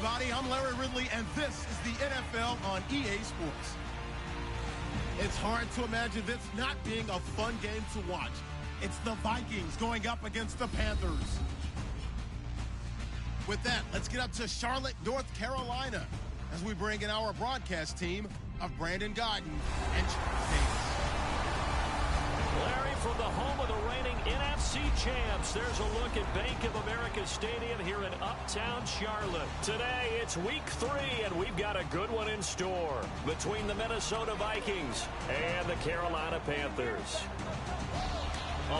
everybody. I'm Larry Ridley, and this is the NFL on EA Sports. It's hard to imagine this not being a fun game to watch. It's the Vikings going up against the Panthers. With that, let's get up to Charlotte, North Carolina, as we bring in our broadcast team of Brandon Godden and Charles Davis. Larry, from the home of the reigning NFC champs, there's a look at Bank of America Stadium here in Uptown Charlotte. Today, it's week 3, and we've got a good one in store between the Minnesota Vikings and the Carolina Panthers.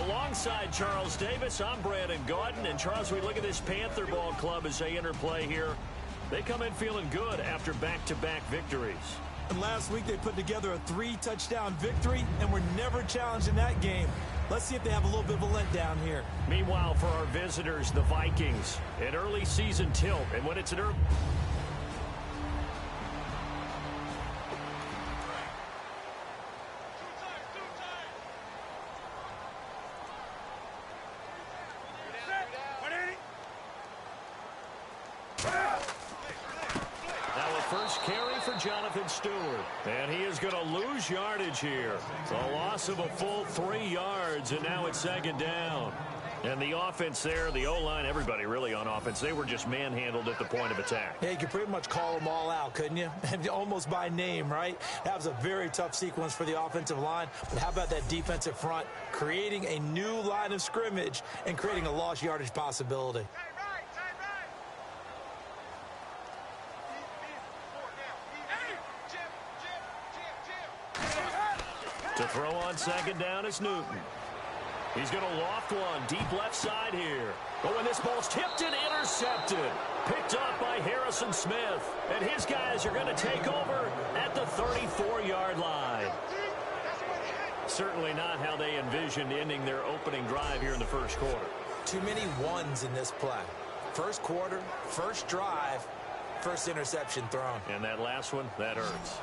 Alongside Charles Davis, I'm Brandon Godden. And Charles, we look at this Panther ball club as they interplay here. They come in feeling good after back-to-back victories. And last week they put together a 3-touchdown victory and were never challenged in that game. Let's see if they have a little bit of a letdown here. Meanwhile, for our visitors, the Vikings, an early season tilt. And when it's an early... First carry for Jonathan Stewart. And he is going to lose yardage here. A loss of a full 3 yards, and now it's second down. And the offense there, the O-line, everybody really on offense, they were just manhandled at the point of attack. Yeah, you could pretty much call them all out, couldn't you? Almost by name, right? That was a very tough sequence for the offensive line. But how about that defensive front, creating a new line of scrimmage and creating a lost yardage possibility? To throw on second down is Newton. He's going to loft one deep left side here. Oh, and this ball's tipped and intercepted. Picked off by Harrison Smith. And his guys are going to take over at the 34-yard line. Certainly not how they envisioned ending their opening drive here in the first quarter. Too many ones in this play. First quarter, first drive, first interception thrown. And that last one, that hurts.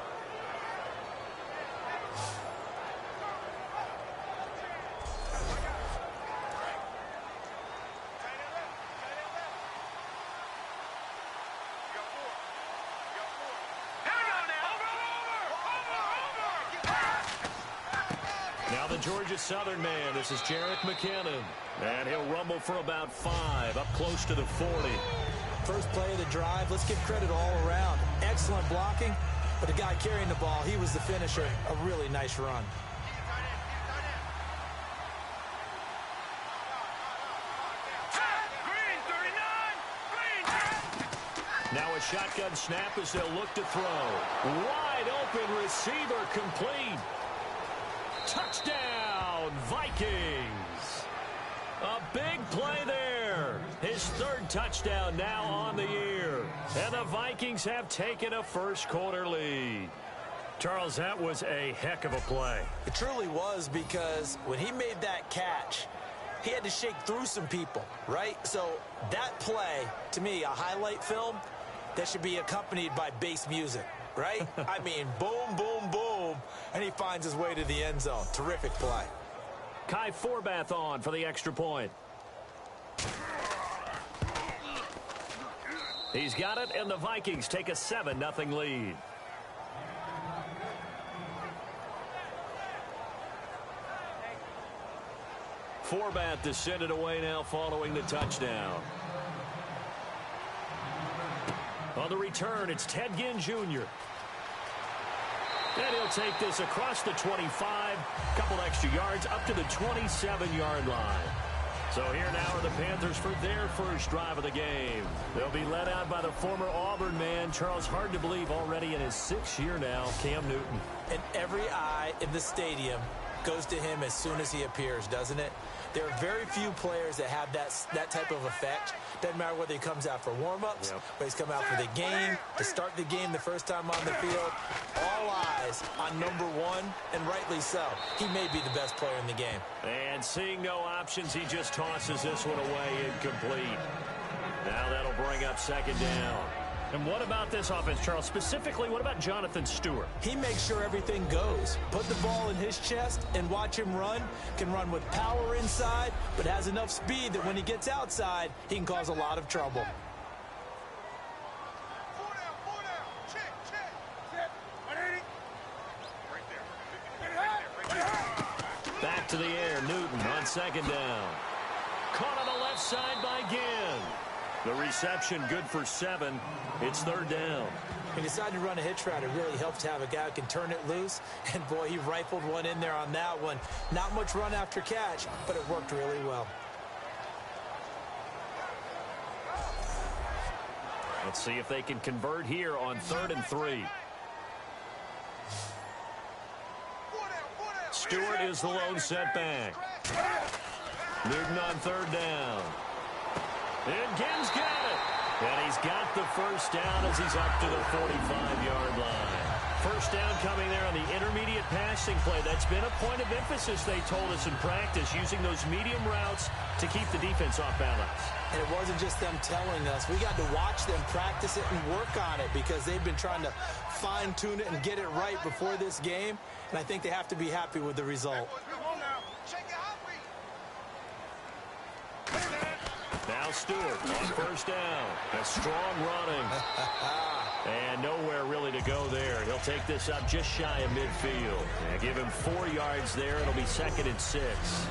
Now the Georgia Southern man, this is Jerick McKinnon. And he'll rumble for about 5, up close to the 40. First play of the drive, let's give credit all around. Excellent blocking, but the guy carrying the ball, he was the finisher. A really nice run. Now a shotgun snap as they'll look to throw. Wide open receiver complete. Touchdown, Vikings. A big play there. His 3rd touchdown now on the year. And the Vikings have taken a first quarter lead. Charles, that was a heck of a play. It truly was, because when he made that catch, he had to shake through some people, right? So that play, to me, a highlight film that should be accompanied by bass music, right? I mean, boom, boom, boom, and he finds his way to the end zone. Terrific play. Kai Forbath on for the extra point. He's got it, and the Vikings take a 7-0 lead. Forbath descended away now following the touchdown. On the return, it's Ted Ginn Jr. And he'll take this across the 25, couple extra yards, up to the 27-yard line. So here now are the Panthers for their first drive of the game. They'll be led out by the former Auburn man, Charles, hard to believe already in his 6th year now, Cam Newton. And every eye in the stadium goes to him as soon as he appears, doesn't it? There are very few players that have that type of effect. Doesn't matter whether he comes out for warm-ups, whether he's come out for the game, to start the game the first time on the field. All eyes on number 1, and rightly so. He may be the best player in the game. And seeing no options, he just tosses this one away incomplete. Now that'll bring up second down. And what about this offense, Charles? Specifically, what about Jonathan Stewart? He makes sure everything goes. Put the ball in his chest and watch him run. Can run with power inside, but has enough speed that when he gets outside, he can cause a lot of trouble. to the air. Newton on second down. Caught on the left side by Ginn. The reception good for 7. It's third down. He decided to run a hitch route. It really helps to have a guy who can turn it loose. And, boy, he rifled one in there on that one. Not much run after catch, but it worked really well. Let's see if they can convert here on 3rd and 3. Stewart is the lone setback. Newton on 3rd down. And Ginn's got it. And he's got the first down as he's up to the 45-yard line. First down coming there on the intermediate passing play. That's been a point of emphasis, they told us in practice, using those medium routes to keep the defense off balance. And it wasn't just them telling us. We got to watch them practice it and work on it because they've been trying to fine-tune it and get it right before this game. And I think they have to be happy with the result. Now Stewart on first down. A strong running. And nowhere really to go there. He'll take this up just shy of midfield. Give him 4 yards there. It'll be 2nd and 6.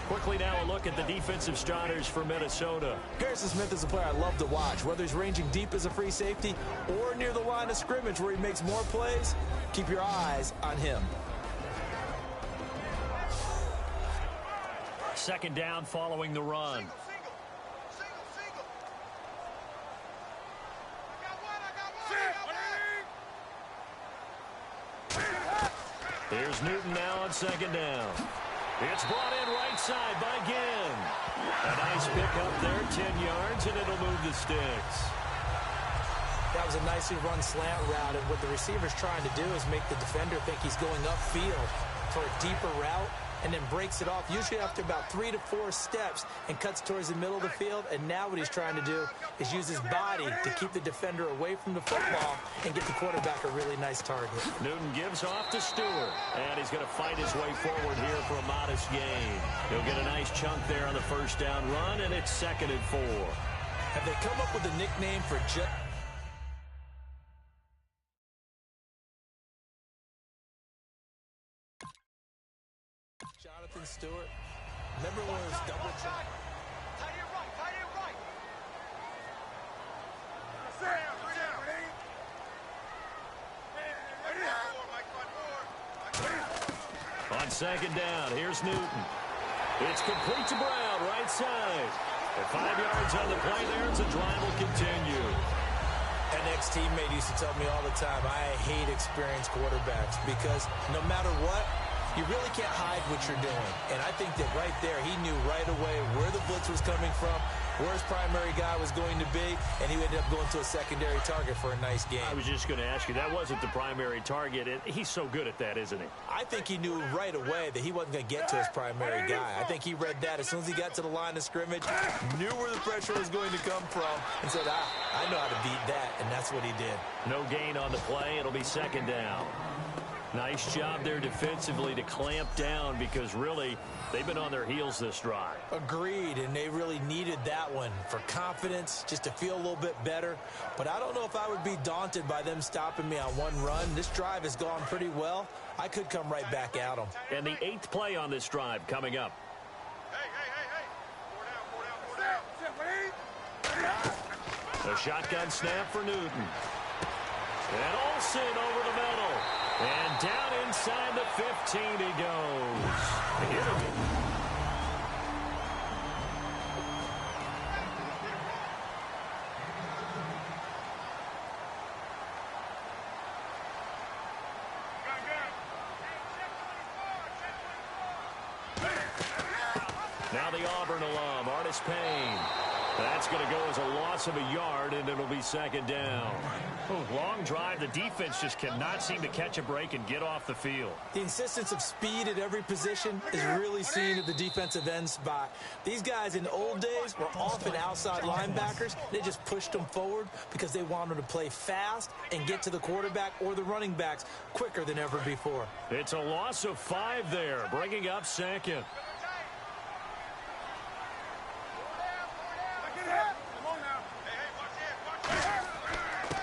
Quickly now a look at the defensive starters for Minnesota. Harrison Smith is a player I love to watch. Whether he's ranging deep as a free safety or near the line of scrimmage where he makes more plays, keep your eyes on him. Second down following the run. Here's Newton now on second down. It's brought in right side by Ginn. A nice pickup there, 10 yards, and it'll move the sticks. That was a nicely run slant route, and what the receiver's trying to do is make the defender think he's going upfield for a deeper route, and then breaks it off, usually after about 3 to 4 steps, and cuts towards the middle of the field. And now what he's trying to do is use his body to keep the defender away from the football and get the quarterback a really nice target. Newton gives off to Stewart, and he's going to fight his way forward here for a modest gain. He'll get a nice chunk there on the first down run, and it's 2nd and 4. Have they come up with a nickname for Jonathan Stewart? Remember when it was double check? Tight end right. On second down, here's Newton. It's complete to Brown, right side. At 5 yards on the play there, as the drive will continue. An ex-teammate used to tell me all the time, I hate experienced quarterbacks because no matter what, you really can't hide what you're doing. And I think that right there, he knew right away where the blitz was coming from, where his primary guy was going to be, and he ended up going to a secondary target for a nice game. I was just going to ask you, that wasn't the primary target, and he's so good at that, isn't he? I think he knew right away that he wasn't going to get to his primary guy. I think he read that as soon as he got to the line of scrimmage, knew where the pressure was going to come from, and said, I know how to beat that, and that's what he did. No gain on the play. It'll be second down. Nice job there defensively to clamp down because really they've been on their heels this drive. Agreed, and they really needed that one for confidence, just to feel a little bit better. But I don't know if I would be daunted by them stopping me on one run. This drive has gone pretty well. I could come right back at them. And the 8th play on this drive coming up. A shotgun snap for Newton. And Olsen over the middle. And down inside the 15 he goes. Now the Auburn alum, Artis Payne. That's going to go as a loss of a yard, and it'll be second down. Long drive. The defense just cannot seem to catch a break and get off the field. The insistence of speed at every position is really seen at the defensive end spot. These guys in the old days were often outside linebackers. They just pushed them forward because they wanted to play fast and get to the quarterback or the running backs quicker than ever before. It's a loss of 5 there, bringing up second.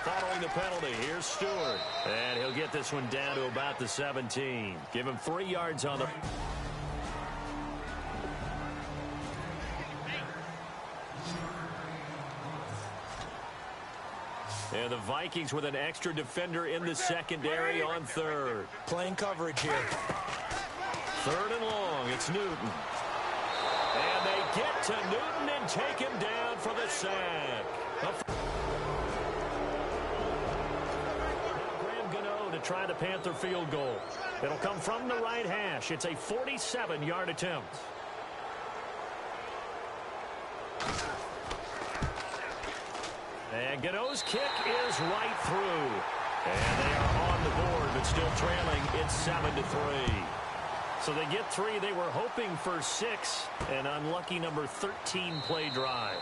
Following the penalty, here's Stewart. And he'll get this one down to about the 17. Give him 3 yards on the... And the Vikings with an extra defender in the secondary on third. Playing coverage here. Third and long. It's Newton. And they get to Newton and take him down for the sack. To try the Panther field goal. It'll come from the right hash. It's a 47-yard attempt. And Gano's kick is right through. And they are on the board, but still trailing. It's 7-3. So they get 3. They were hoping for 6. An unlucky number 13 play drive.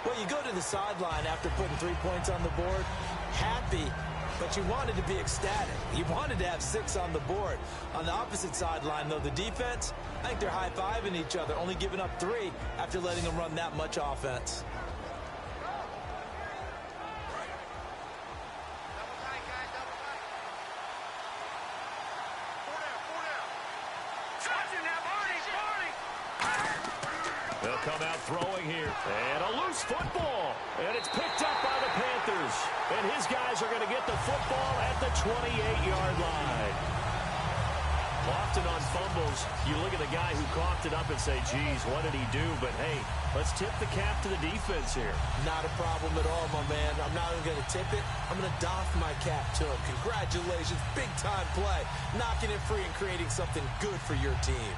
Well, you go to the sideline after putting 3 points on the board, happy, but you wanted to be ecstatic. You wanted to have 6 on the board. On the opposite sideline, though, the defense, I think they're high-fiving each other, only giving up 3 after letting them run that much offense. They'll come out throwing here. And a loose football. And it's picked up by the Panthers. And his guys are going to get the football at the 28-yard line. Often on fumbles, you look at the guy who coughed it up and say, geez, what did he do? But, hey, let's tip the cap to the defense here. Not a problem at all, my man. I'm not even going to tip it. I'm going to doff my cap to him. Congratulations. Big-time play. Knocking it free and creating something good for your team.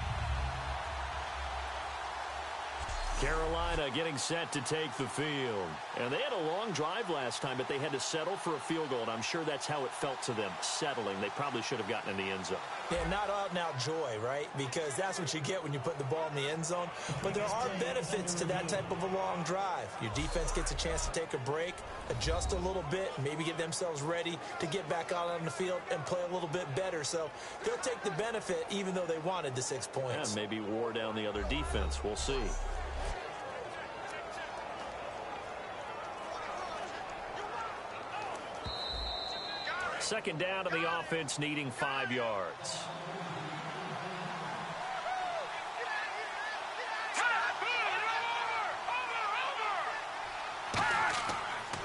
Carolina getting set to take the field. And they had a long drive last time, but they had to settle for a field goal, and I'm sure that's how it felt to them, settling. They probably should have gotten in the end zone. Yeah, not out-and-out joy, right? Because that's what you get when you put the ball in the end zone. But there are benefits to that type of a long drive. Your defense gets a chance to take a break, adjust a little bit, maybe get themselves ready to get back out on the field and play a little bit better. So they'll take the benefit even though they wanted the 6 points. And maybe wore down the other defense. We'll see. Second down to the offense, needing 5 yards.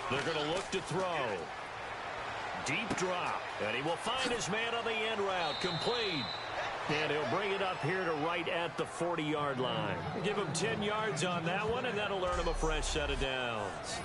They're going to look to throw. Deep drop. And he will find his man on the end route. Complete. And he'll bring it up here to right at the 40-yard line. Give him 10 yards on that one, and that'll earn him a fresh set of downs.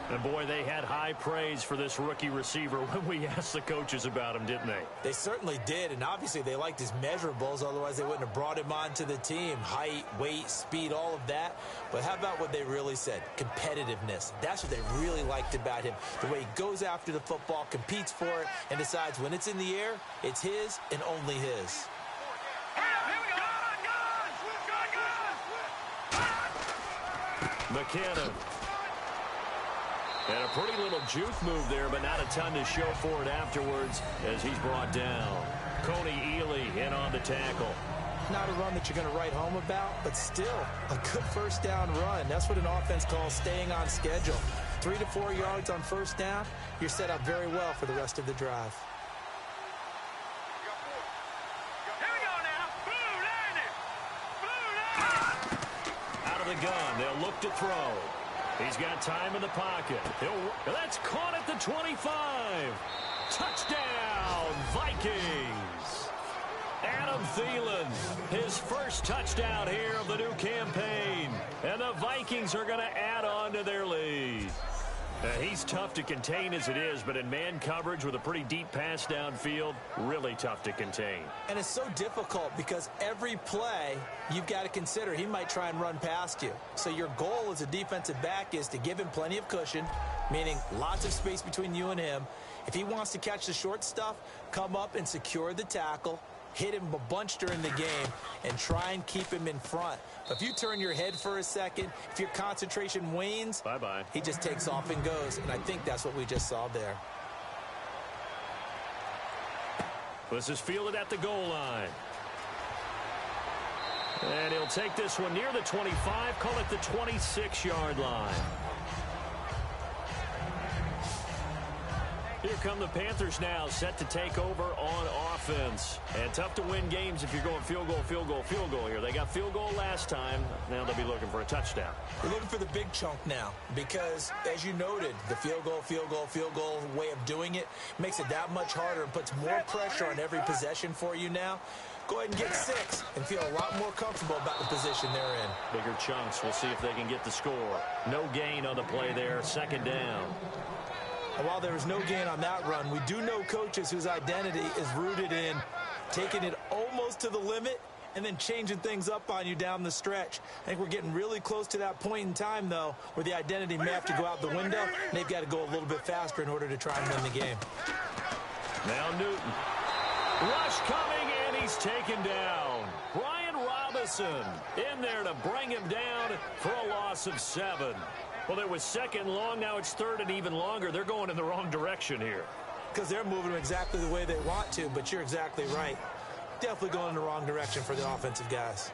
And, boy, they had high praise for this rookie receiver when we asked the coaches about him, didn't they? They certainly did, and obviously they liked his measurables. Otherwise, they wouldn't have brought him onto the team. Height, weight, speed, all of that. But how about what they really said? Competitiveness. That's what they really liked about him. The way he goes after the football, competes for it, and decides when it's in the air, it's his and only his. McKinnon. And a pretty little juke move there, but not a ton to show for it afterwards as he's brought down. Coney Ely in on the tackle. Not a run that you're going to write home about, but still a good first down run. That's what an offense calls staying on schedule. 3 to 4 yards on first down, you're set up very well for the rest of the drive. Out of the gun, they'll look to throw. He's got time in the pocket. That's caught at the 25. Touchdown, Vikings. Adam Thielen, his first touchdown here of the new campaign. And the Vikings are going to add on to their lead. He's tough to contain as it is, but in man coverage with a pretty deep pass downfield, really tough to contain. And it's so difficult because every play you've got to consider he might try and run past you. So your goal as a defensive back is to give him plenty of cushion, meaning lots of space between you and him. If he wants to catch the short stuff, come up and secure the tackle, hit him a bunch during the game, and try and keep him in front. But if you turn your head for a second, if your concentration wanes, bye-bye. He just takes off and goes, and I think that's what we just saw there. This is fielded at the goal line. And he'll take this one near the 25, call it the 26-yard line. Here come the Panthers now, set to take over on offense. And tough to win games if you're going field goal, field goal, field goal here. They got field goal last time. Now they'll be looking for a touchdown. We're looking for the big chunk now because, as you noted, the field goal, field goal, field goal way of doing it makes it that much harder and puts more pressure on every possession for you now. Go ahead and get 6 and feel a lot more comfortable about the position they're in. Bigger chunks. We'll see if they can get the score. No gain on the play there. Second down. And while there was no gain on that run, we do know coaches whose identity is rooted in taking it almost to the limit and then changing things up on you down the stretch. I think we're getting really close to that point in time, though, where the identity may have to go out the window, and they've got to go a little bit faster in order to try and win the game. Now Newton. Rush coming, and he's taken down. Brian Robinson in there to bring him down for a loss of 7. Well, it was second long. Now it's third and even longer. They're going in the wrong direction here. Because they're moving exactly the way they want to, but you're exactly right. Definitely going in the wrong direction for the offensive guys.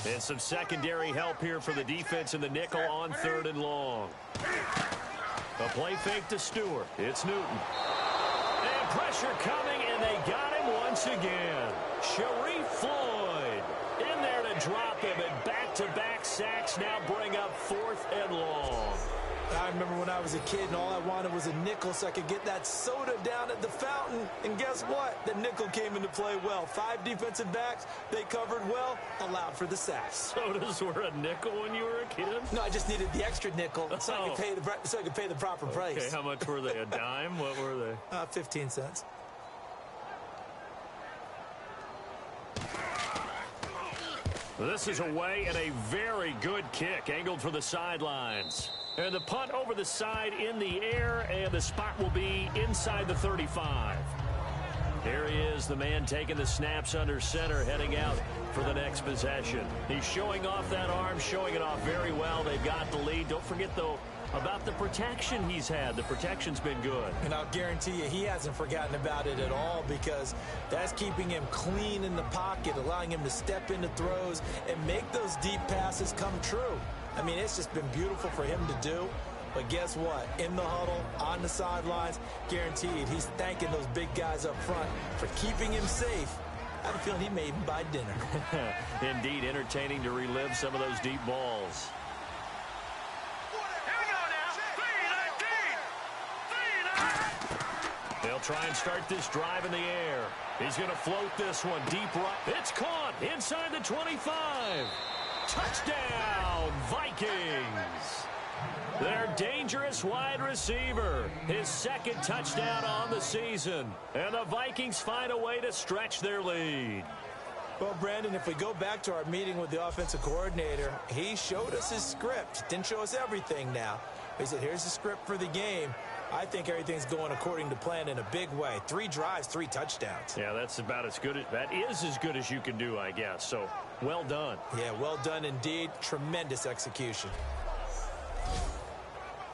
And some secondary help here for the defense in the nickel on third and long. A play fake to Stewart. It's Newton. And pressure coming, and they got him once again. Sharif Floyd in there to drop him, and back-to-back sacks now bring up 4th and long. I remember when I was a kid and all I wanted was a nickel so I could get that soda down at the fountain. And guess what? The nickel came into play well. 5 defensive backs, they covered well, allowed for the sacks. Sodas were a nickel when you were a kid? No, I just needed the extra nickel so I could pay the proper price. Okay, how much were they? A dime? What were they? 15 cents. This is away and a very good kick angled for the sidelines. And the punt over the side in the air, and the spot will be inside the 35. Here he is, the man taking the snaps under center, heading out for the next possession. He's showing off that arm, showing it off very well. They've got the lead. Don't forget, though, about the protection he's had. The protection's been good. And I'll guarantee you he hasn't forgotten about it at all because that's keeping him clean in the pocket, allowing him to step into throws and make those deep passes come true. I mean, it's just been beautiful for him to do. But guess what? In the huddle, on the sidelines, guaranteed he's thanking those big guys up front for keeping him safe. I have a feeling he may even buy dinner. Indeed, entertaining to relive some of those deep balls. They'll try and start this drive in the air. He's going to float this one deep right. It's caught inside the 25. Touchdown, Vikings. Their dangerous wide receiver. His 2nd touchdown on the season. And the Vikings find a way to stretch their lead. Well, Brandon, if we go back to our meeting with the offensive coordinator, he showed us his script. Didn't show us everything now. He said, here's the script for the game. I think everything's going according to plan in a big way. 3 drives, 3 touchdowns. Yeah, that's about as good. That is as good as you can do, I guess. So, well done. Yeah, well done indeed. Tremendous execution.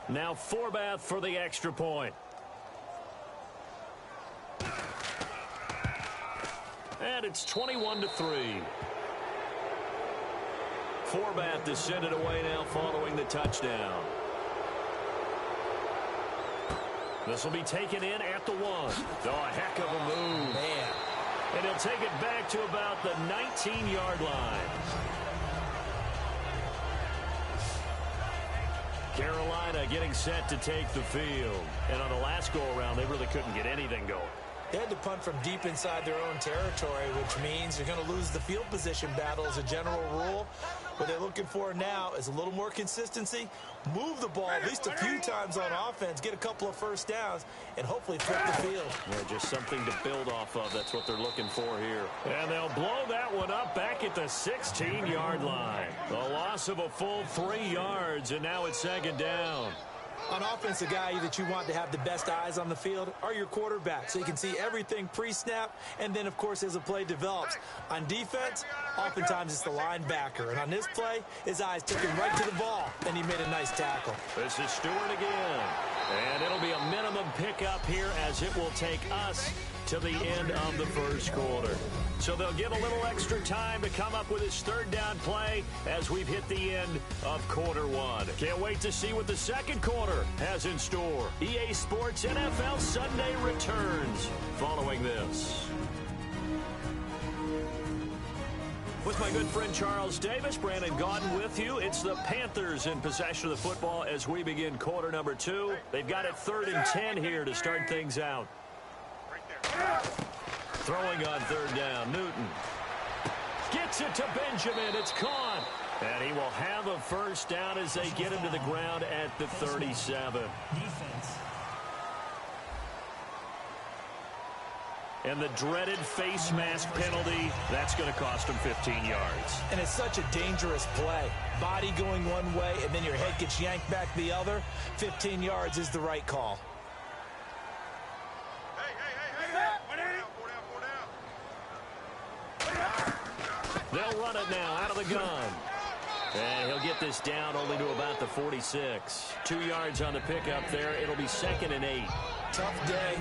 Now Forbath for the extra point. And it's 21-3. Forbath to send it away now following the touchdown. This will be taken in at the 1. Oh, a heck of a move. Man. And he'll take it back to about the 19-yard line. Carolina getting set to take the field. And on the last go-around, they really couldn't get anything going. They had to punt from deep inside their own territory, which means you're going to lose the field position battle as a general rule. What they're looking for now is a little more consistency, move the ball at least a few times on offense, get a couple of first downs, and hopefully flip the field. Yeah, just something to build off of. That's what they're looking for here. And they'll blow that one up back at the 16-yard line. A loss of a full 3 yards, and now it's 2nd down. On offense, the guy that you want to have the best eyes on the field are your quarterback, so you can see everything pre-snap, and then, of course, as the play develops. On defense, oftentimes it's the linebacker, and on this play, his eyes took him right to the ball, and he made a nice tackle. This is Stewart again, and it'll be a minimum pickup here as it will take us to the end of the first quarter. So they'll get a little extra time to come up with his third down play as we've hit the end of quarter one. Can't wait to see what the second quarter has in store. EA Sports NFL Sunday returns following this. With my good friend Charles Davis, Brandon Gaudin with you. It's the Panthers in possession of the football as we begin quarter number 2. They've got it 3rd and 10 here to start things out. Throwing on third down, Newton. Gets it to Benjamin. It's caught. And he will have a first down as they get him to the ground at the 37. And the dreaded face mask penalty, that's going to cost him 15 yards. And it's such a dangerous play. Body going one way, and then your head gets yanked back the other. 15 yards is the right call. They'll run it now out of the gun. And he'll get this down only to about the 46. 2 yards on the pickup there. It'll be 2nd and 8. Tough day,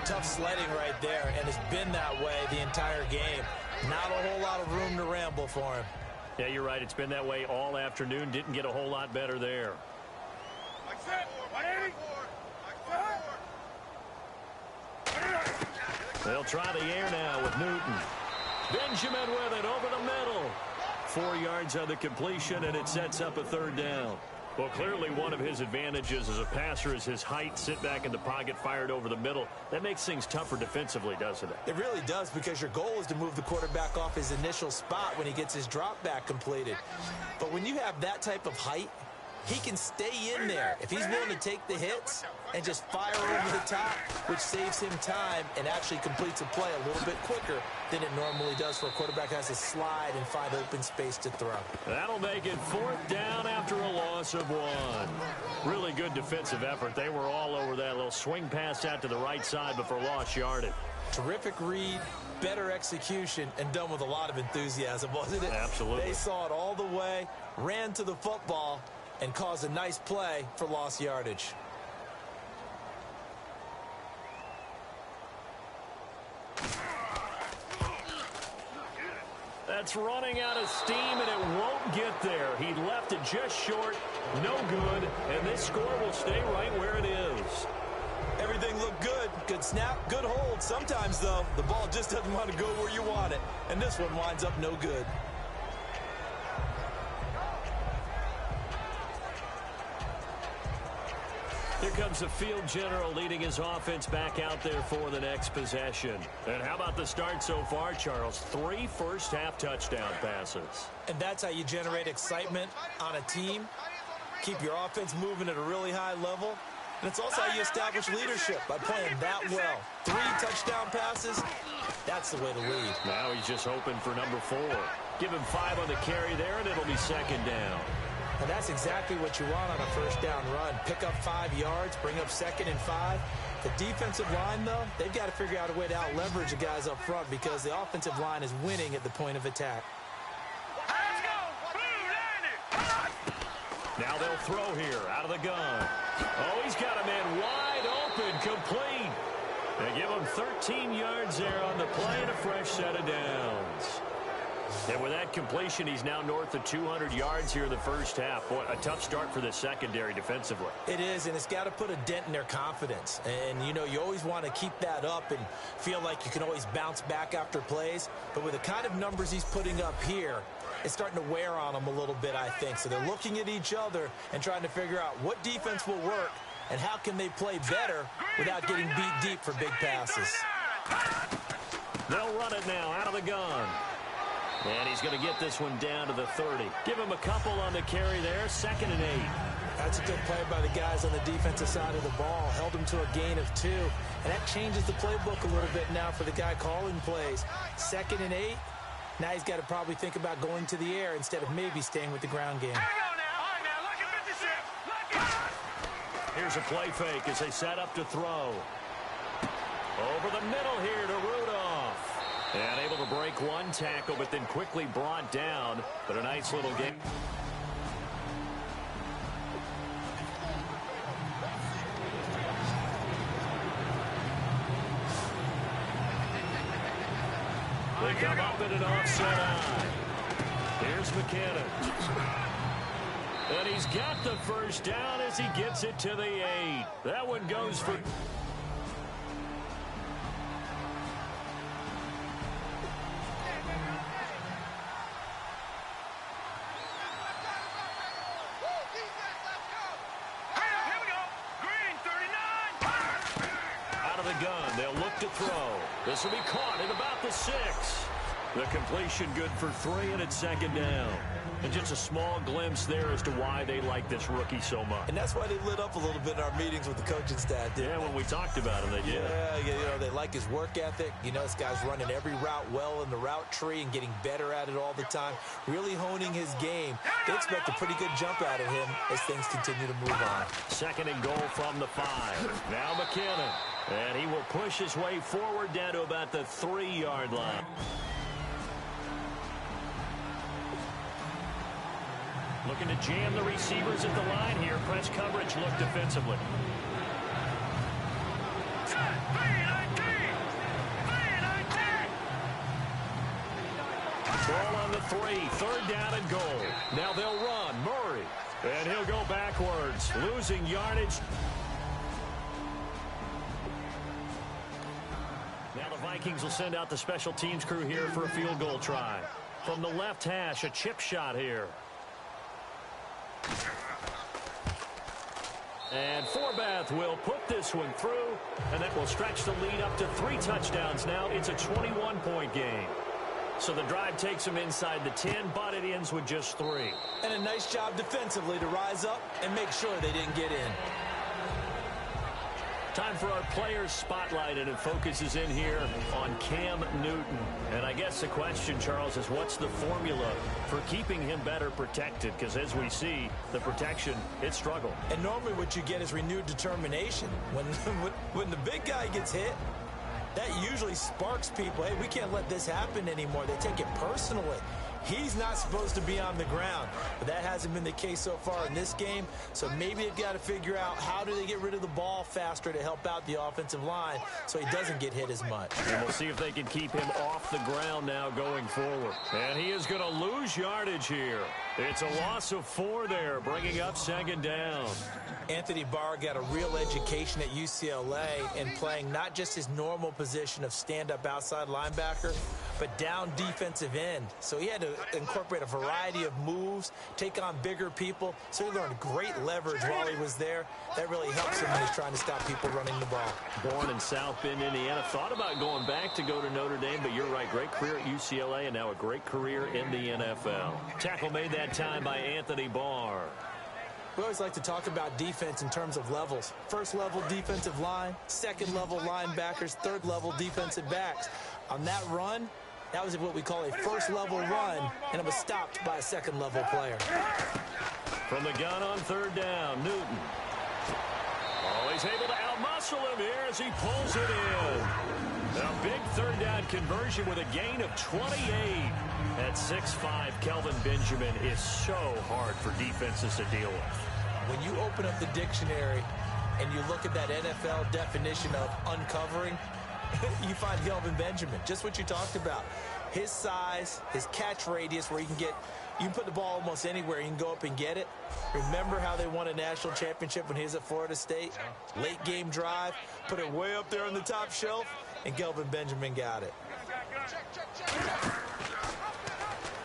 tough sledding right there, and it's been that way the entire game. Not a whole lot of room to ramble for him. Yeah, you're right. It's been that way all afternoon. Didn't get a whole lot better there. They'll try the air now with Newton. Benjamin with it over the middle. 4 yards on the completion, and it sets up a third down. Well, clearly one of his advantages as a passer is his height. Sit back in the pocket, fired over the middle. That makes things tougher defensively, doesn't it? It really does, because your goal is to move the quarterback off his initial spot when he gets his drop back completed. But when you have that type of height, he can stay in there if he's willing to take the hits and just fire over the top, which saves him time and actually completes a play a little bit quicker than it normally does for a quarterback who has to slide and find open space to throw. That'll make it 4th down after a loss of 1. Really good defensive effort. They were all over that little swing pass out to the right side before lost yardage. Terrific read, better execution, and done with a lot of enthusiasm, wasn't it? Absolutely. They saw it all the way, ran to the football, and caused a nice play for lost yardage. That's running out of steam, and it won't get there. He left it just short, no good, and this score will stay right where it is. Everything looked good. Good snap, good hold. Sometimes, though, the ball just doesn't want to go where you want it, and this one winds up no good. Here comes the field general leading his offense back out there for the next possession. And how about the start so far, Charles? 3 first-half touchdown passes. And that's how you generate excitement on a team. Keep your offense moving at a really high level. And it's also how you establish leadership, by playing that well. 3 touchdown passes, that's the way to lead. Now he's just hoping for number 4. Give him 5 on the carry there, and it'll be 2nd down. And that's exactly what you want on a first down run. Pick up 5 yards, bring up 2nd and 5. The defensive line, though, they've got to figure out a way to out-leverage the guys up front because the offensive line is winning at the point of attack. Now they'll throw here out of the gun. Oh, he's got a man wide open, complete. They give him 13 yards there on the play and a fresh set of downs. And with that completion, he's now north of 200 yards here in the first half. Boy, a tough start for the secondary defensively. It is, and it's got to put a dent in their confidence. And, you know, you always want to keep that up and feel like you can always bounce back after plays. But with the kind of numbers he's putting up here, it's starting to wear on them a little bit, I think. So they're looking at each other and trying to figure out what defense will work and how can they play better without getting beat deep for big passes. They'll run it now out of the gun. And he's going to get this one down to the 30. Give him a couple on the carry there. 2nd and 8. That's a good play by the guys on the defensive side of the ball. Held him to a gain of 2. And that changes the playbook a little bit now for the guy calling plays. 2nd and 8. Now he's got to probably think about going to the air instead of maybe staying with the ground game. Here's a play fake as they set up to throw. Over the middle here to Rudolph. And able to break one tackle, but then quickly brought down. But a nice little game. They come up in an offset eye. Here's McKinnon. And he's got the first down as he gets it to the 8. That one goes for... Out of the gun, they'll look to throw. This will be caught at about the 6. The completion good for 3, and it's second down. And just a small glimpse there as to why they like this rookie so much. And that's why they lit up a little bit in our meetings with the coaching staff. Yeah, when we talked about him, they did. Yeah, they like his work ethic. You know, this guy's running every route well in the route tree and getting better at it all the time, really honing his game. They expect a pretty good jump out of him as things continue to move on. Second and goal from the 5. Now McKinnon. And he will push his way forward down to about the 3-yard line. Looking to jam the receivers at the line here. Press coverage look defensively. Ball on the 3. Third down and goal. Now they'll run. Murray. And he'll go backwards. Losing yardage. Now the Vikings will send out the special teams crew here for a field goal try. From the left hash, a chip shot here. And Forbath will put this one through, and that will stretch the lead up to 3 touchdowns now. It's a 21-point game. So the drive takes them inside the 10, but it ends with just 3. And a nice job defensively to rise up and make sure they didn't get in. Time for our players spotlight, and it focuses in here on Cam Newton. And I guess the question, Charles, is what's the formula for keeping him better protected? Because as we see, the protection, it struggled. And normally what you get is renewed determination. When the big guy gets hit, that usually sparks people. Hey, we can't let this happen anymore. They take it personally. He's not supposed to be on the ground, but that hasn't been the case so far in this game. So maybe they've got to figure out how do they get rid of the ball faster to help out the offensive line so he doesn't get hit as much. And we'll see if they can keep him off the ground now going forward. And he is going to lose yardage here. It's a loss of 4 there, bringing up second down. Anthony Barr got a real education at UCLA in playing not just his normal position of stand-up outside linebacker, but down defensive end. So he had to incorporate a variety of moves, take on bigger people. So he learned great leverage while he was there. That really helps him when he's trying to stop people running the ball. Born in South Bend, Indiana. Thought about going back to go to Notre Dame, but you're right. Great career at UCLA and now a great career in the NFL. Tackle made that time by Anthony Barr. We always like to talk about defense in terms of levels. First level defensive line, second level linebackers, third level defensive backs. On that run, that was what we call a first level run, and it was stopped by a second level player. From the gun on third down, Newton. Oh, he's able to outmuscle him here as he pulls it in. A big third down conversion with a gain of 28. At 6'5", Kelvin Benjamin is so hard for defenses to deal with. When you open up the dictionary and you look at that NFL definition of uncovering, you find Kelvin Benjamin, just what you talked about. His size, his catch radius where you can put the ball almost anywhere. You can go up and get it. Remember how they won a national championship when he was at Florida State? Late game drive, put it way up there on the top shelf, and Kelvin Benjamin got it.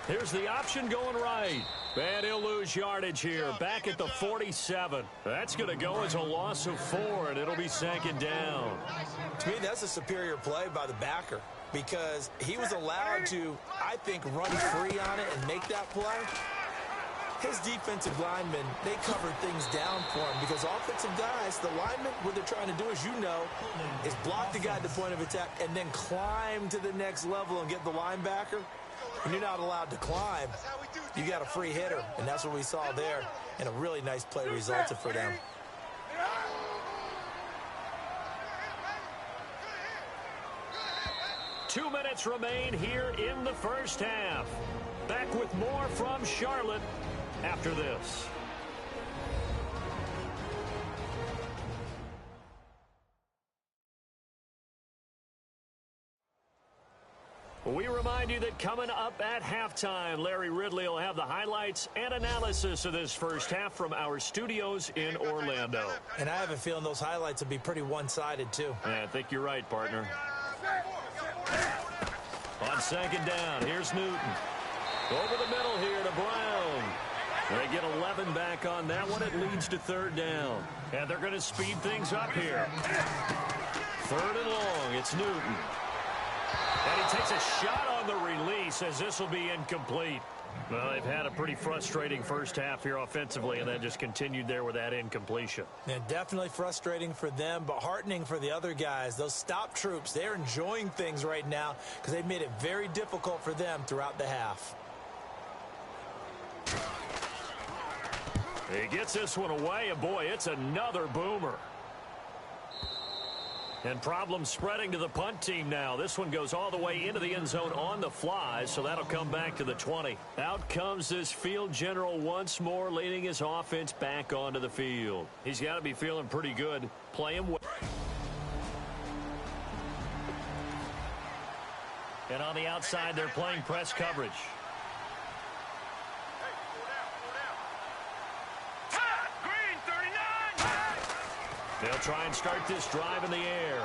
Here's the option going right. And he'll lose yardage here. Back at the 47. That's going to go as a loss of 4, and it'll be second down. To me, that's a superior play by the backer because he was allowed to, I think, run free on it and make that play. His defensive linemen, they covered things down for him because offensive guys, the linemen, what they're trying to do, as you know, is block the guy at the point of attack and then climb to the next level and get the linebacker. When you're not allowed to climb, you got a free hitter, and that's what we saw there, and a really nice play resulted for them. Two minutes remain here in the first half. Back with more from Charlotte after this. We remind you that coming up at halftime, Larry Ridley will have the highlights and analysis of this first half from our studios in Orlando. And I have a feeling those highlights will be pretty one-sided, too. I think you're right, partner. On second down, here's Newton. Over the middle here to Brown. They get 11 back on that one. It leads to third down. And they're going to speed things up here. Third and long, it's Newton. And he takes a shot on the release as this will be incomplete. Well, they've had a pretty frustrating first half here offensively, and then just continued there with that incompletion. Yeah, definitely frustrating for them, but heartening for the other guys. Those stop troops, they're enjoying things right now because they've made it very difficult for them throughout the half. He gets this one away, and boy, it's another boomer. And problems spreading to the punt team now. This one goes all the way into the end zone on the fly, so that'll come back to the 20. Out comes this field general once more, leading his offense back onto the field. He's got to be feeling pretty good, playing well. And on the outside, they're playing press coverage. They'll try and start this drive in the air.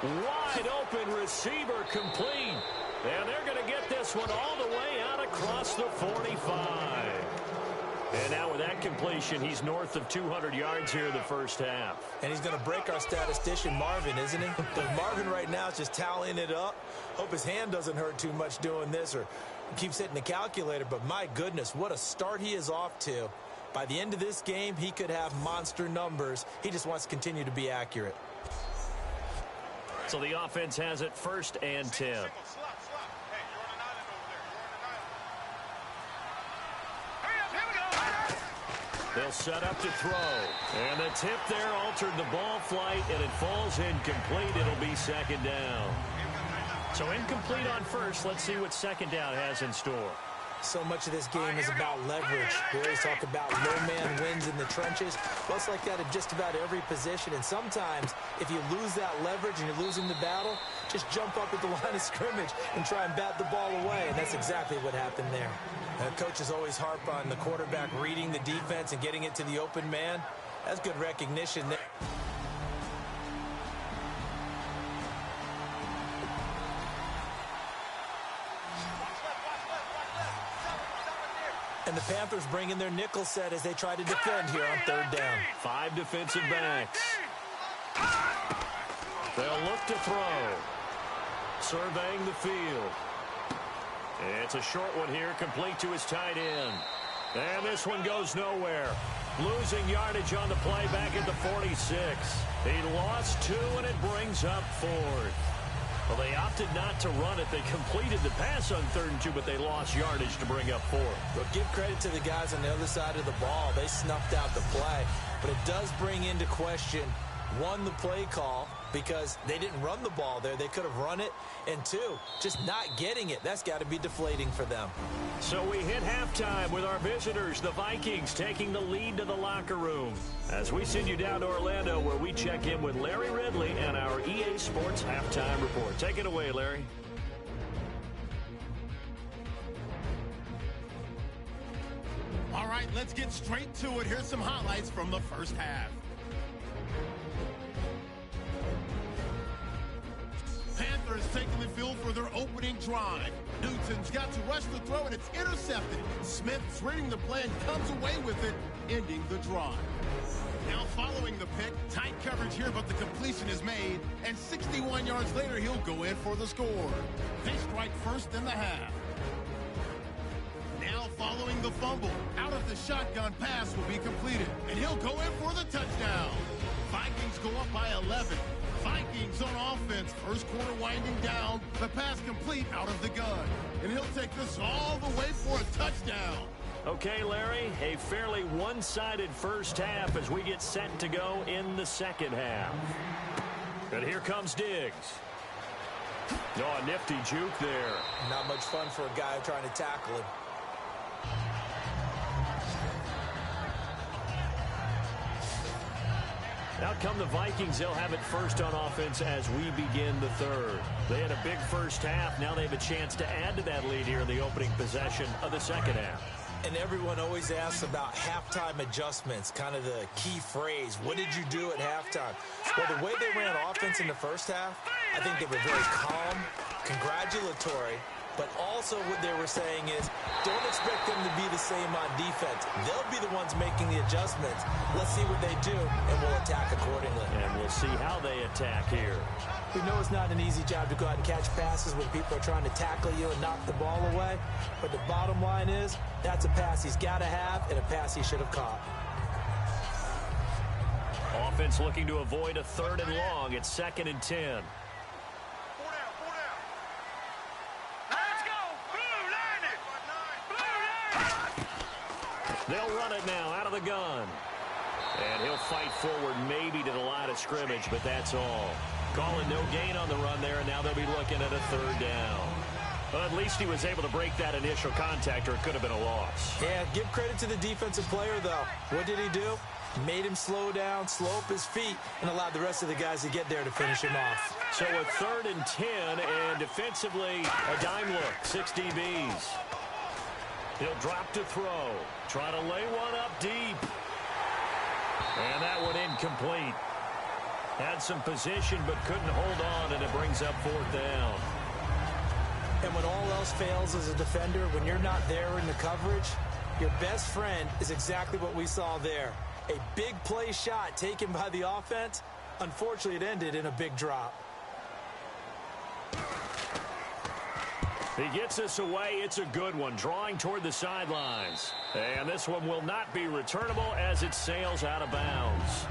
Wide open receiver complete. And they're going to get this one all the way out across the 45. And now with that completion, he's north of 200 yards here in the first half. And he's going to break our statistician, Marvin, isn't he? But Marvin right now is just tallying it up. Hope his hand doesn't hurt too much doing this or keeps hitting the calculator. But my goodness, what a start he is off to. By the end of this game, he could have monster numbers. He just wants to continue to be accurate. So the offense has it first and 10. They'll set up to throw. And the tip there altered the ball flight, and it falls incomplete. It'll be second down. So incomplete on first. Let's see what second down has in store. So much of this game is about leverage. We always talk about low man wins in the trenches. Well, it's like that at just about every position. And sometimes, if you lose that leverage and you're losing the battle, just jump up at the line of scrimmage and try and bat the ball away. And that's exactly what happened there. Coaches always harp on the quarterback reading the defense and getting it to the open man. That's good recognition there. And the Panthers bring in their nickel set as they try to defend here on third down. 5 defensive backs. They'll look to throw. Surveying the field. It's a short one here, complete to his tight end. And this one goes nowhere. Losing yardage on the play back at the 46. He lost 2, and it brings up 4th. Well, they opted not to run it. They completed the pass on 3rd and 2, but they lost yardage to bring up 4th. But give credit to the guys on the other side of the ball. They snuffed out the play. But it does bring into question, 1, the play call, because they didn't run the ball there. They could have run it. And 2, just not getting it. That's got to be deflating for them. So we hit halftime with our visitors, the Vikings, taking the lead to the locker room. As we send you down to Orlando, where we check in with Larry Ridley and our EA Sports Halftime Report. Take it away, Larry. All right, let's get straight to it. Here's some highlights from the first half. Panthers taking the field for their opening drive. Newton's got to rush the throw, and it's intercepted. Smith's reading the play and comes away with it, ending the drive. Now following the pick, tight coverage here, but the completion is made, and 61 yards later, he'll go in for the score. They strike first in the half. Now following the fumble, out of the shotgun pass will be completed, and he'll go in for the touchdown. Vikings go up by 11. Vikings on offense, first quarter winding down, the pass complete out of the gun. And he'll take this all the way for a touchdown. Okay, Larry, a fairly one-sided first half as we get set to go in the second half. And here comes Diggs. Oh, a nifty juke there. Not much fun for a guy trying to tackle him. Out come the Vikings. They'll have it first on offense as we begin the third. They had a big first half. Now they have a chance to add to that lead here in the opening possession of the second half. And everyone always asks about halftime adjustments, kind of the key phrase. What did you do at halftime? Well, the way they ran offense in the first half, I think they were very calm, congratulatory, but also what they were saying is don't expect them to be the same on defense. They'll be the ones making the adjustments. Let's see what they do, and we'll attack accordingly. And we'll see how they attack here. We know it's not an easy job to go out and catch passes when people are trying to tackle you and knock the ball away. But the bottom line is that's a pass he's got to have and a pass he should have caught. Offense looking to avoid a 3rd and long. It's 2nd and 10. They'll run it now out of the gun. And he'll fight forward maybe to the line of scrimmage, but that's all. Calling no gain on the run there, and now they'll be looking at a 3rd down. Well, at least he was able to break that initial contact, or it could have been a loss. Yeah, give credit to the defensive player, though. What did he do? Made him slow down, slow up his feet, and allowed the rest of the guys to get there to finish him off. So a 3rd and 10, and defensively, a dime look, 6 DBs. He'll drop to throw. Try to lay one up deep. And that one incomplete. Had some position but couldn't hold on, and it brings up 4th down. And when all else fails as a defender, when you're not there in the coverage, your best friend is exactly what we saw there. A big play shot taken by the offense. Unfortunately, it ended in a big drop. He gets us away. It's a good one, drawing toward the sidelines. And this one will not be returnable as it sails out of bounds.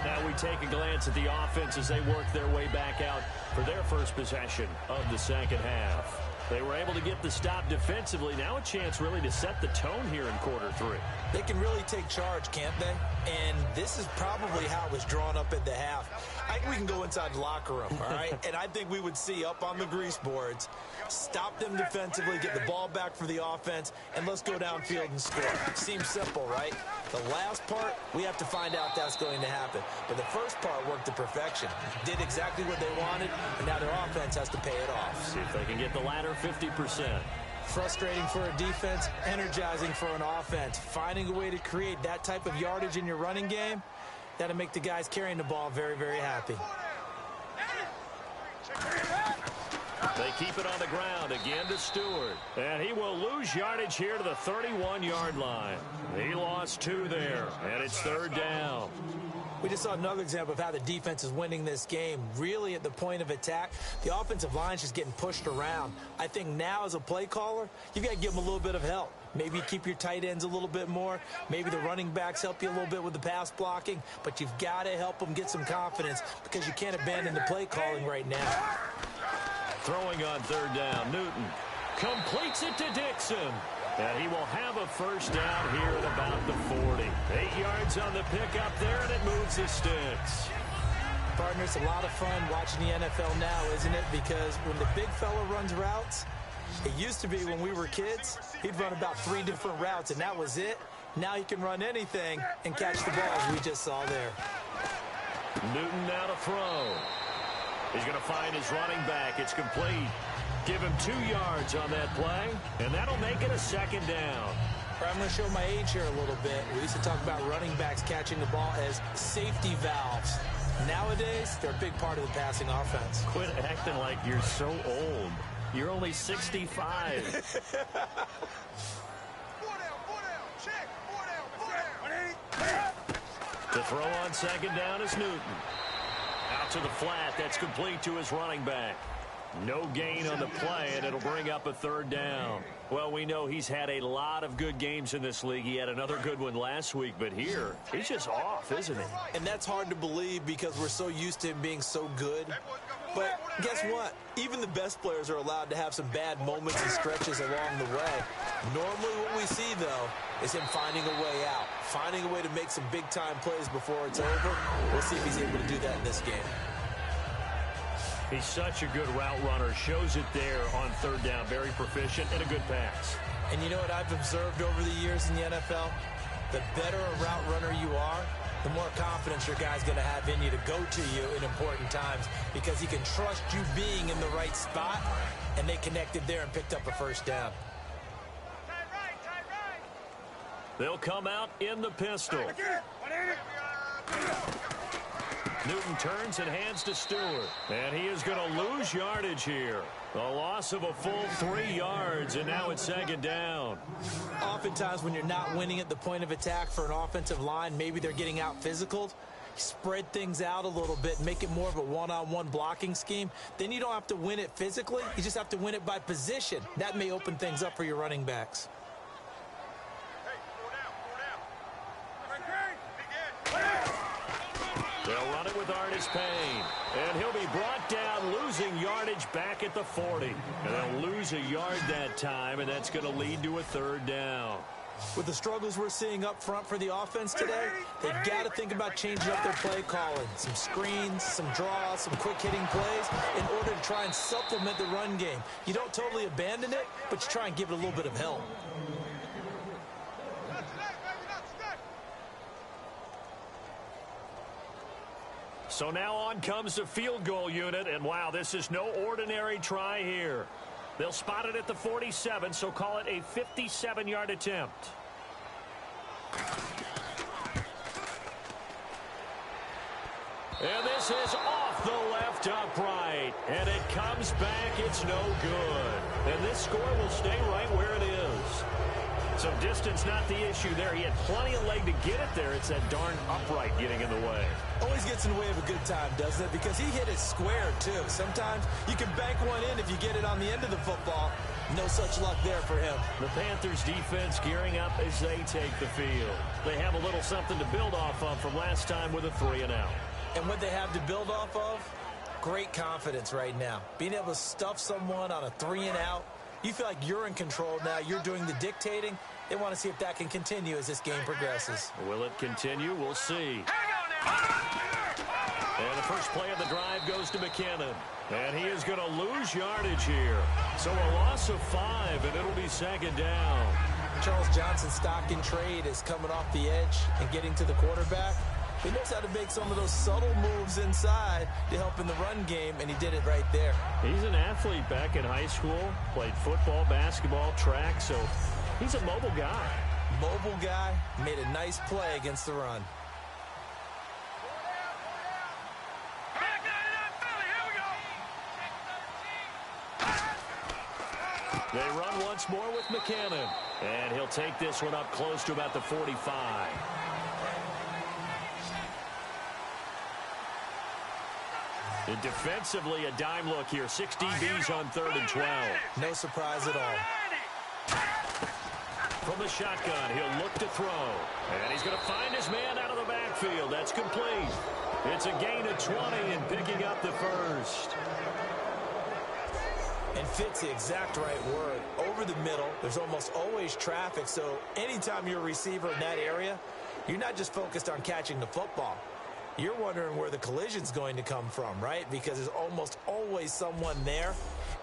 Now we take a glance at the offense as they work their way back out for their first possession of the second half. They were able to get the stop defensively. Now a chance really to set the tone here in quarter 3. They can really take charge, can't they? And this is probably how it was drawn up at the half. I think we can go inside the locker room, all right? And I think we would see up on the grease boards, stop them defensively, get the ball back for the offense, and let's go downfield and score. Seems simple, right? The last part, we have to find out that's going to happen. But the first part worked to perfection. Did exactly what they wanted, and now their offense has to pay it off. See if they can get the latter 50%. Frustrating for a defense, energizing for an offense. Finding a way to create that type of yardage in your running game, that'll make the guys carrying the ball very, very happy. They keep it on the ground again to Stewart. And he will lose yardage here to the 31-yard line. He lost 2 there, and it's 3rd down. We just saw another example of how the defense is winning this game. Really at the point of attack, the offensive line's just getting pushed around. I think now as a play caller, you've got to give them a little bit of help. Maybe keep your tight ends a little bit more. Maybe the running backs help you a little bit with the pass blocking. But you've got to help them get some confidence because you can't abandon the play calling right now. Throwing on 3rd down, Newton completes it to Dixon. And he will have a first down here at about the 40. 8 yards on the pickup there, and it moves the sticks. Partner, it's a lot of fun watching the NFL now, isn't it? Because when the big fella runs routes, it used to be when we were kids, he'd run about 3 different routes, and that was it. Now he can run anything and catch the ball, as we just saw there. Newton now to throw. He's going to find his running back. It's complete. Give him 2 yards on that play, and that'll make it a 2nd down. I'm going to show my age here a little bit. We used to talk about running backs catching the ball as safety valves. Nowadays, they're a big part of the passing offense. Quit acting like you're so old. You're only 65. The throw on 2nd down is Newton. Out to the flat. That's complete to his running back. No gain on the play, and it'll bring up a 3rd down. Well, we know he's had a lot of good games in this league. He had another good one last week, but here, he's just off, isn't he? And that's hard to believe because we're so used to him being so good. But guess what? Even the best players are allowed to have some bad moments and stretches along the way. Normally what we see, though, is him finding a way out, finding a way to make some big-time plays before it's over. We'll see if he's able to do that in this game. He's such a good route runner. Shows it there on third down. Very proficient and a good pass. And you know what I've observed over the years in the NFL? The better a route runner you are, the more confidence your guy's going to have in you to go to you in important times because he can trust you being in the right spot, and they connected there and picked up a first down. They'll come out in the pistol. Newton turns and hands to Stewart. And he is going to lose yardage here. A loss of a full 3 yards, and now it's second down. Oftentimes when you're not winning at the point of attack for an offensive line, maybe they're getting out physical. Spread things out a little bit, make it more of a one-on-one blocking scheme. Then you don't have to win it physically. You just have to win it by position. That may open things up for your running backs. They'll run it with Artis Payne. And he'll be brought down, losing yardage back at the 40. And they'll lose a yard that time, and that's going to lead to a third down. With the struggles we're seeing up front for the offense today, they've got to think about changing up their play calling. Some screens, some draws, some quick-hitting plays in order to try and supplement the run game. You don't totally abandon it, but you try and give it a little bit of help. So now on comes the field goal unit, and wow, this is no ordinary try here. They'll spot it at the 47, so call it a 57-yard attempt. And this is off the left upright, and it comes back. It's no good. And this score will stay right where it is. So distance not the issue there. He had plenty of leg to get it there. It's that darn upright getting in the way. Always gets in the way of a good time, doesn't it? Because he hit it square, too. Sometimes you can bank one in if you get it on the end of the football. No such luck there for him. The Panthers defense gearing up as they take the field. They have a little something to build off of from last time with a 3-and-out. And what they have to build off of? Great confidence right now. Being able to stuff someone on a 3-and-out. You feel like you're in control now. You're doing the dictating. They want to see if that can continue as this game progresses. Will it continue? We'll see. And the first play of the drive goes to McKinnon. And he is going to lose yardage here. So a loss of 5, and it'll be second down. Charles Johnson's stock in trade is coming off the edge and getting to the quarterback. He knows how to make some of those subtle moves inside to help in the run game, and he did it right there. He's an athlete back in high school, played football, basketball, track, so he's a mobile guy. Mobile guy, made a nice play against the run. They run once more with McKinnon, and he'll take this one up close to about the 45. And defensively, a dime look here. 6 DBs on 3rd and 12. No surprise at all. From the shotgun, he'll look to throw. And he's going to find his man out of the backfield. That's complete. It's a gain of 20 and picking up the first. And fit's the exact right word. Over the middle, there's almost always traffic. So anytime you're a receiver in that area, you're not just focused on catching the football. You're wondering where the collision's going to come from, right? Because there's almost always someone there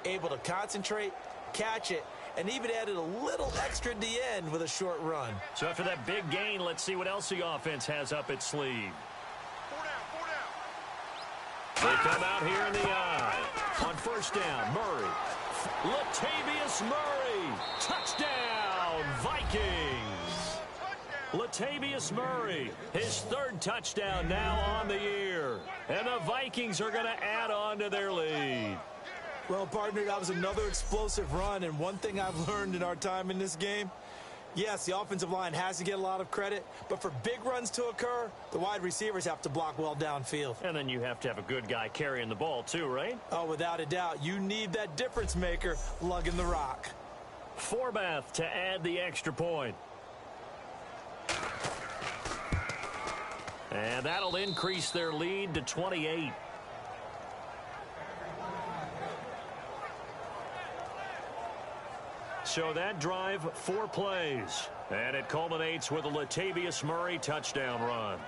able to concentrate, catch it, and even added a little extra at the end with a short run. So after that big gain, let's see what else the offense has up its sleeve. They come out here in the eye. On first down, Murray. Latavius Murray. Touchdown, Vikings. Latavius Murray, his 3rd touchdown now on the year. And the Vikings are going to add on to their lead. Well, partner, that was another explosive run. And one thing I've learned in our time in this game, yes, the offensive line has to get a lot of credit, but for big runs to occur, the wide receivers have to block well downfield. And then you have to have a good guy carrying the ball too, right? Oh, without a doubt. You need that difference maker lugging the rock. Forbath to add the extra point. And that'll increase their lead to 28. So that drive, 4 plays. And it culminates with a Latavius Murray touchdown run.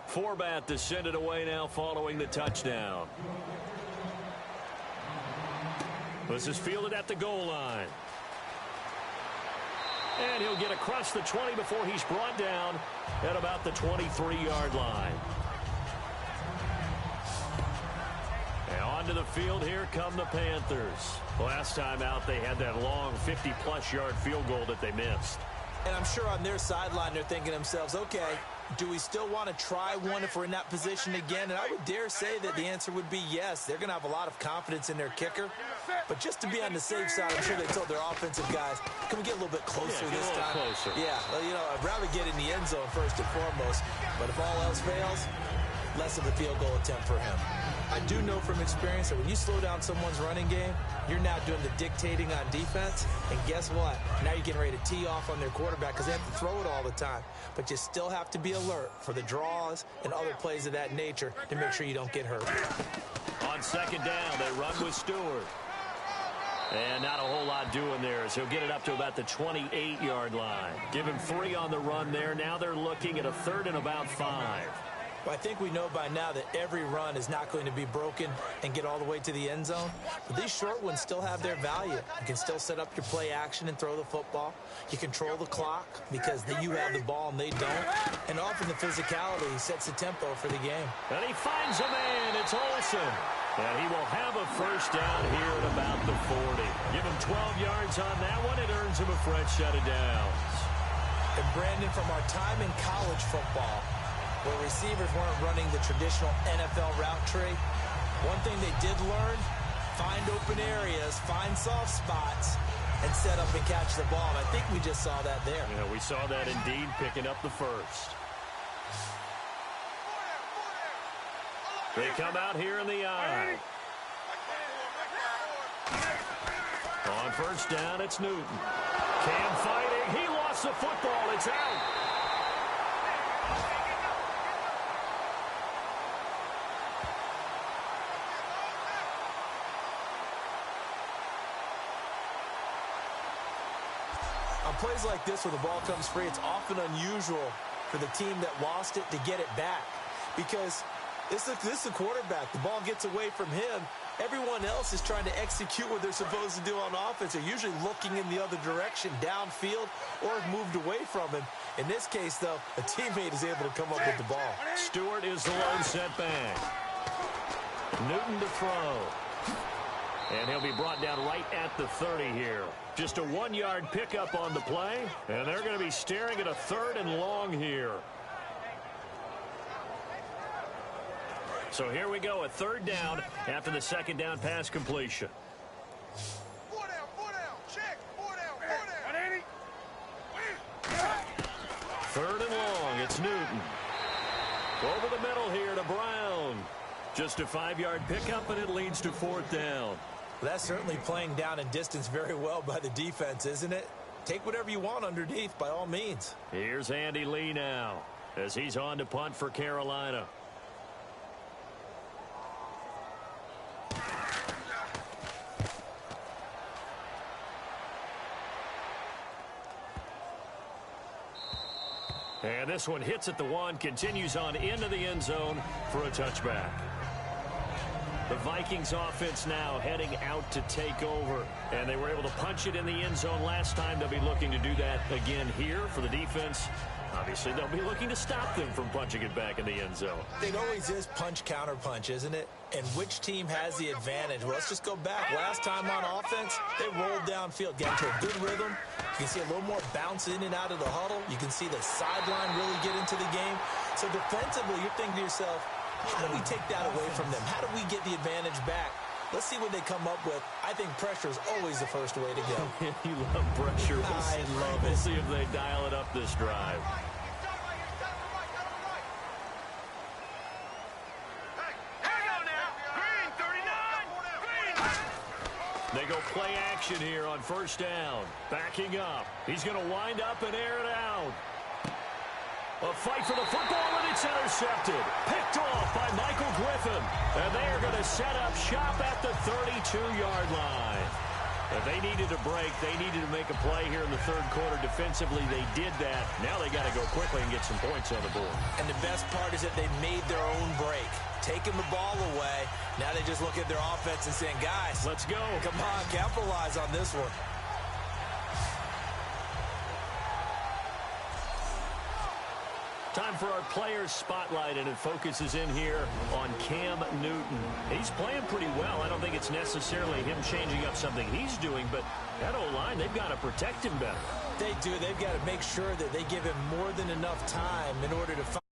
Forbat to send it away now following the touchdown. This is fielded at the goal line. And he'll get across the 20 before he's brought down at about the 23-yard line. And onto the field, here come the Panthers. Last time out, they had that long 50-plus yard field goal that they missed. And I'm sure on their sideline, they're thinking to themselves, okay, do we still want to try one if we're in that position again? And I would dare say that the answer would be yes. They're going to have a lot of confidence in their kicker. But just to be on the safe side, I'm sure they told their offensive guys, can we get a little bit closer this time? Closer. Yeah, well, you know, I'd rather get in the end zone first and foremost. But if all else fails, less of a field goal attempt for him. I do know from experience that when you slow down someone's running game, you're now doing the dictating on defense. And guess what? Now you're getting ready to tee off on their quarterback because they have to throw it all the time. But you still have to be alert for the draws and other plays of that nature to make sure you don't get hurt. On second down, they run with Stewart. And not a whole lot doing there as he'll get it up to about the 28-yard line. Give him 3 on the run there. Now they're looking at a 3rd and about 5. Well, I think we know by now that every run is not going to be broken and get all the way to the end zone. But these short ones still have their value. You can still set up your play action and throw the football. You control the clock because you have the ball and they don't. And often the physicality sets the tempo for the game. And he finds a man. It's Olsen. And he will have a first down here at about the 40. Give him 12 yards on that one. It earns him a fresh set of downs. And Brandon, from our time in college football, where receivers weren't running the traditional NFL route tree, one thing they did learn, find open areas, find soft spots, and set up and catch the ball. And I think we just saw that there. Yeah, we saw that indeed, picking up the first. They come out here in the eye. On first down, it's Newton. Cam fighting. He lost the football. It's out. On plays like this where the ball comes free, it's often unusual for the team that lost it to get it back. Because this is the quarterback. The ball gets away from him. Everyone else is trying to execute what they're supposed to do on offense. They're usually looking in the other direction, downfield, or have moved away from him. In this case, though, a teammate is able to come up with the ball. Stewart is the lone setback. Newton to throw. And he'll be brought down right at the 30 here. Just a 1-yard pickup on the play. And they're going to be staring at a 3rd and long here. So here we go, a 3rd down after the 2nd down pass completion. 4 down, check, 4 down. 3rd and long, it's Newton. Over the middle here to Brown. Just a 5-yard pickup, and it leads to 4th down. Well, that's certainly playing down and distance very well by the defense, isn't it? Take whatever you want underneath, by all means. Here's Andy Lee now as he's on to punt for Carolina. And this one hits at the 1, continues on into the end zone for a touchback. The Vikings offense now heading out to take over. And they were able to punch it in the end zone last time. They'll be looking to do that again here for the defense. Obviously, they'll be looking to stop them from punching it back in the end zone. It always is punch-counter-punch, isn't it? And which team has the advantage? Well, let's just go back. Last time on offense, they rolled downfield, got into a good rhythm. You can see a little more bounce in and out of the huddle. You can see the sideline really get into the game. So defensively, you're thinking to yourself, how do we take that away from them? How do we get the advantage back? Let's see what they come up with. I think pressure is always the first way to go. You love pressure. I love it. We'll see if they dial it up this drive. They go play action here on first down. Backing up. He's going to wind up and air it out. A fight for the football, and it's intercepted. Picked off by Michael Griffin. And they are going to set up shop at the 32-yard line. If they needed a break, they needed to make a play here in the third quarter. Defensively, they did that. Now they got to go quickly and get some points on the board. And the best part is that they made their own break, taking the ball away. Now they just look at their offense and saying, guys, let's go. Come on, capitalize on this one. Time for our players' spotlight, and it focuses in here on Cam Newton. He's playing pretty well. I don't think it's necessarily him changing up something he's doing, but that O-line, they've got to protect him better. They do. They've got to make sure that they give him more than enough time in order to find